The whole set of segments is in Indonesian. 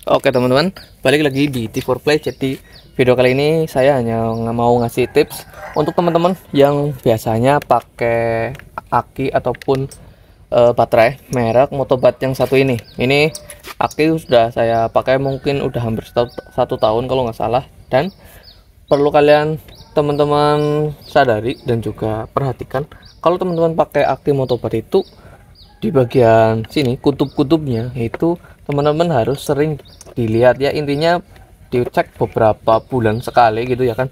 Oke teman-teman, balik lagi di T4Play. Jadi video kali ini saya hanya mau ngasih tips untuk teman-teman yang biasanya pakai aki ataupun baterai merek Motobat yang satu ini. Ini aki sudah saya pakai mungkin udah hampir satu tahun kalau nggak salah, dan perlu kalian teman-teman sadari dan juga perhatikan kalau teman-teman pakai aki Motobat itu di bagian sini kutub-kutubnya itu teman-teman harus sering dilihat ya, intinya dicek beberapa bulan sekali gitu ya kan.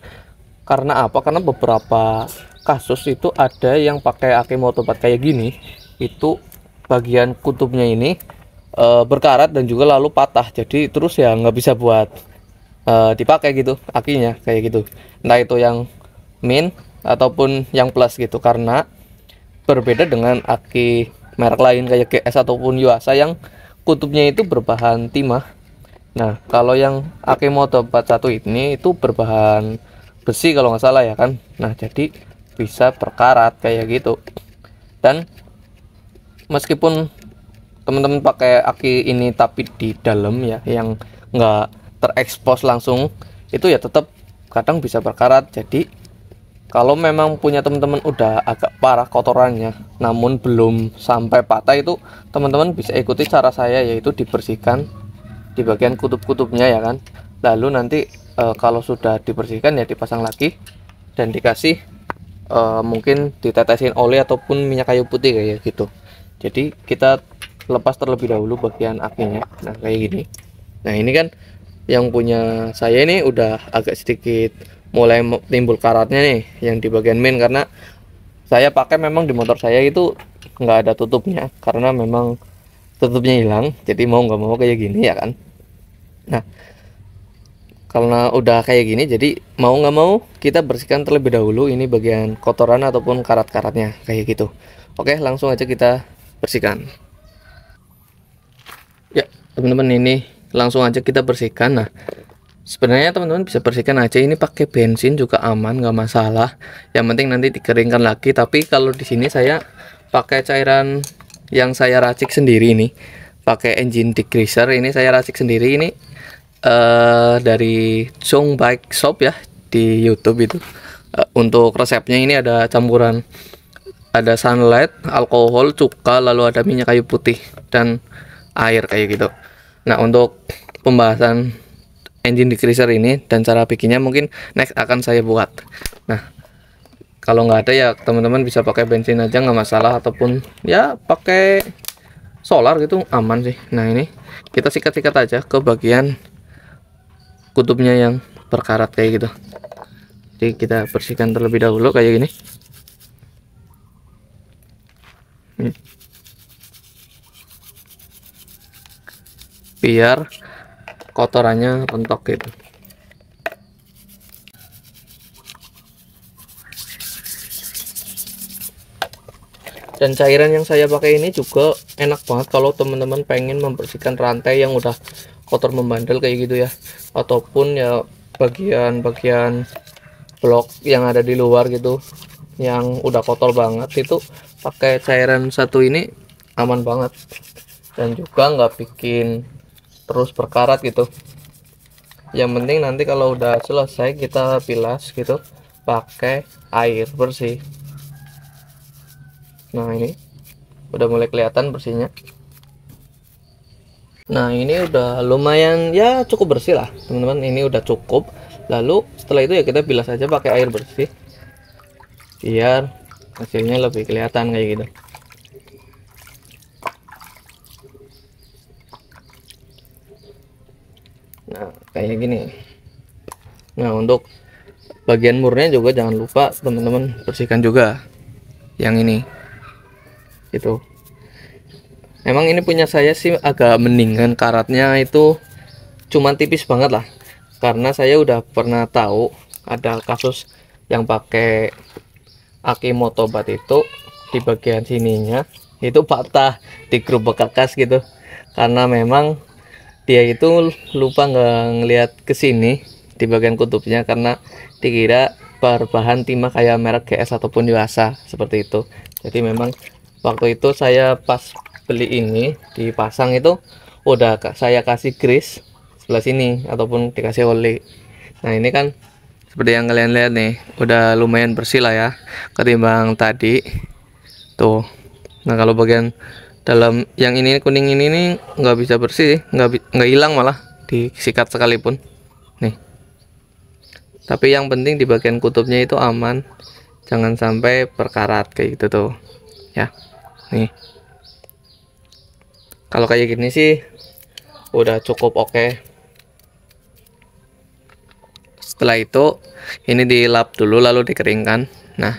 Karena apa? Karena beberapa kasus itu ada yang pakai aki Motobat kayak gini, itu bagian kutubnya ini berkarat dan juga lalu patah, jadi terus ya nggak bisa buat dipakai gitu akinya kayak gitu, entah itu yang min ataupun yang plus gitu, karena berbeda dengan aki merek lain kayak GS ataupun Yuasa yang kutubnya itu berbahan timah. Nah, kalau yang aki Motobat satu ini itu berbahan besi kalau nggak salah ya kan. Nah, jadi bisa berkarat kayak gitu. Dan meskipun teman-teman pakai aki ini tapi di dalam ya, yang nggak terekspos langsung, itu ya tetap kadang bisa berkarat. Jadi kalau memang punya teman-teman udah agak parah kotorannya namun belum sampai patah, itu teman-teman bisa ikuti cara saya, yaitu dibersihkan di bagian kutub-kutubnya ya kan. Lalu nanti kalau sudah dibersihkan ya dipasang lagi dan dikasih mungkin ditetesin oli ataupun minyak kayu putih kayak gitu. Jadi kita lepas terlebih dahulu bagian akinya. Nah kayak gini. Nah ini kan yang punya saya ini udah agak sedikit mulai timbul karatnya nih yang di bagian main, karena saya pakai memang di motor saya itu nggak ada tutupnya karena memang tutupnya hilang, jadi mau nggak mau kayak gini ya kan. Nah karena udah kayak gini, jadi mau nggak mau kita bersihkan terlebih dahulu ini bagian kotoran ataupun karat-karatnya kayak gitu. Oke, langsung aja kita bersihkan ya teman-teman. Ini langsung aja kita bersihkan. Nah sebenarnya teman-teman bisa bersihkan aja ini pakai bensin juga aman, nggak masalah. Yang penting nanti dikeringkan lagi. Tapi kalau di sini saya pakai cairan yang saya racik sendiri ini, pakai engine degreaser. Ini saya racik sendiri ini dari Zhong Bike Shop ya di YouTube itu. Untuk resepnya ini ada campuran, ada sunlight, alkohol, cuka, lalu ada minyak kayu putih dan air kayak gitu. Nah untuk pembahasan engine degreaser ini dan cara bikinnya mungkin next akan saya buat. Nah kalau nggak ada ya teman-teman bisa pakai bensin aja nggak masalah, ataupun ya pakai solar gitu aman sih. Nah ini kita sikat-sikat aja ke bagian kutubnya yang berkarat kayak gitu. Jadi kita bersihkan terlebih dahulu kayak gini. Biar kotorannya rontok gitu. Dan cairan yang saya pakai ini juga enak banget kalau teman-teman pengen membersihkan rantai yang udah kotor membandel kayak gitu ya, ataupun ya bagian-bagian blok yang ada di luar gitu yang udah kotor banget, itu pakai cairan satu ini aman banget dan juga nggak bikin terus berkarat gitu. Yang penting nanti kalau udah selesai kita bilas gitu pakai air bersih. Nah ini udah mulai kelihatan bersihnya. Nah ini udah lumayan ya, cukup bersih lah teman-teman, ini udah cukup. Lalu setelah itu ya kita bilas aja pakai air bersih biar hasilnya lebih kelihatan kayak gitu. Nah kayak gini. Nah untuk bagian murnya juga jangan lupa teman-teman bersihkan juga yang ini itu. Emang ini punya saya sih agak mendingan, karatnya itu cuman tipis banget lah, karena saya udah pernah tahu ada kasus yang pakai aki Motobat itu di bagian sininya itu patah di grup bekas gitu, karena memang dia itu lupa nggak ngelihat ke sini di bagian kutubnya karena dikira berbahan timah kayak merek GS ataupun Yuasa seperti itu. Jadi memang waktu itu saya pas beli ini dipasang itu udah saya kasih grease sebelah sini ataupun dikasih oli. Nah ini kan seperti yang kalian lihat nih, udah lumayan bersih lah ya ketimbang tadi tuh. Nah kalau bagian dalam yang ini kuning ini nih nggak bisa bersih, nggak hilang, malah disikat sekalipun nih. Tapi yang penting di bagian kutubnya itu aman, jangan sampai berkarat kayak gitu tuh ya. Nih kalau kayak gini sih udah cukup oke. Setelah itu ini dilap dulu lalu dikeringkan. Nah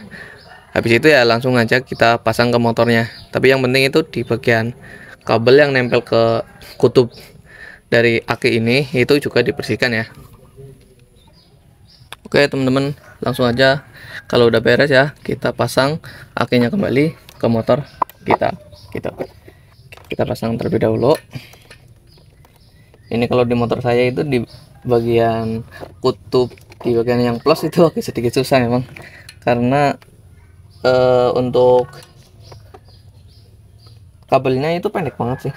habis itu ya langsung aja kita pasang ke motornya. Tapi yang penting itu di bagian kabel yang nempel ke kutub dari aki ini itu juga dibersihkan ya. Oke teman-teman, langsung aja kalau udah beres ya kita pasang akinya kembali ke motor kita. Kita pasang terlebih dahulu. Ini kalau di motor saya itu di bagian kutub, di bagian yang plus itu agak sedikit susah memang, karena untuk kabelnya itu pendek banget sih.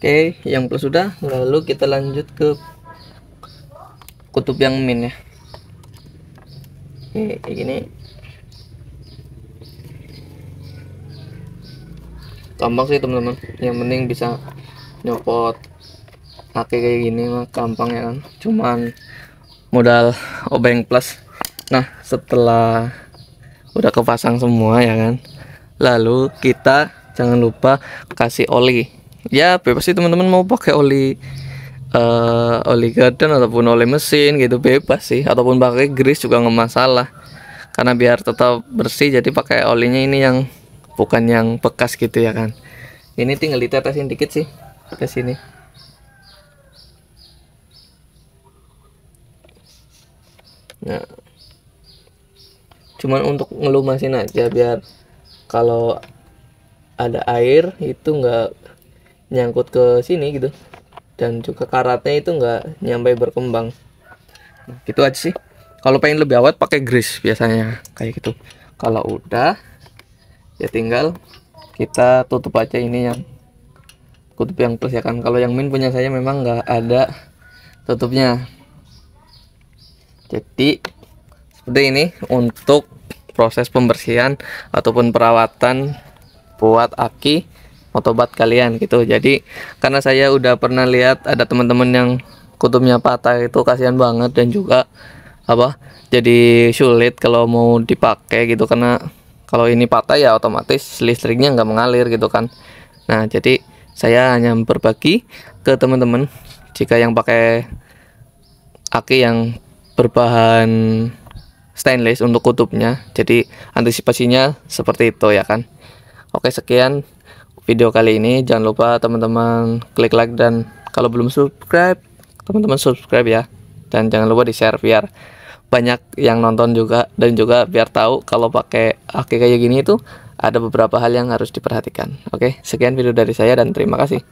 Oke, yang plus sudah, lalu kita lanjut ke kutub yang min ya. Oke, kayak gini. Gampang sih teman-teman, yang penting bisa nyopot aki kayak gini mah gampang ya kan, cuman modal obeng plus. Nah setelah udah kepasang semua ya kan, lalu kita jangan lupa kasih oli. Ya bebas sih teman-teman, mau pakai oli oli garden ataupun oli mesin gitu bebas sih, ataupun pakai grease juga nggak masalah, karena biar tetap bersih jadi pakai olinya ini yang bukan yang bekas gitu ya kan. Ini tinggal ditetesin dikit sih ke sini. Nah cuman untuk ngelumasin aja biar kalau ada air itu nggak nyangkut ke sini gitu, dan juga karatnya itu nggak nyampe berkembang. Nah, gitu aja sih. Kalau pengen lebih awet pakai grease biasanya kayak gitu. Kalau udah ya tinggal kita tutup aja ini yang kutub yang plus ya kan. Kalau yang min punya saya memang nggak ada tutupnya. Jadi seperti ini untuk proses pembersihan ataupun perawatan buat aki motobat kalian gitu. Jadi karena saya udah pernah lihat ada teman-teman yang kutubnya patah, itu kasihan banget, dan juga jadi sulit kalau mau dipakai gitu, karena kalau ini patah ya otomatis listriknya nggak mengalir gitu kan. Nah jadi saya hanya berbagi ke teman-teman jika yang pakai aki yang berbahan stainless untuk kutubnya, jadi antisipasinya seperti itu ya kan. Oke, sekian video kali ini. Jangan lupa teman-teman klik like, dan kalau belum subscribe teman-teman subscribe ya, dan jangan lupa di share biar banyak yang nonton juga, dan juga biar tahu kalau pakai aki kayak gini itu ada beberapa hal yang harus diperhatikan. Oke, sekian video dari saya dan terima kasih.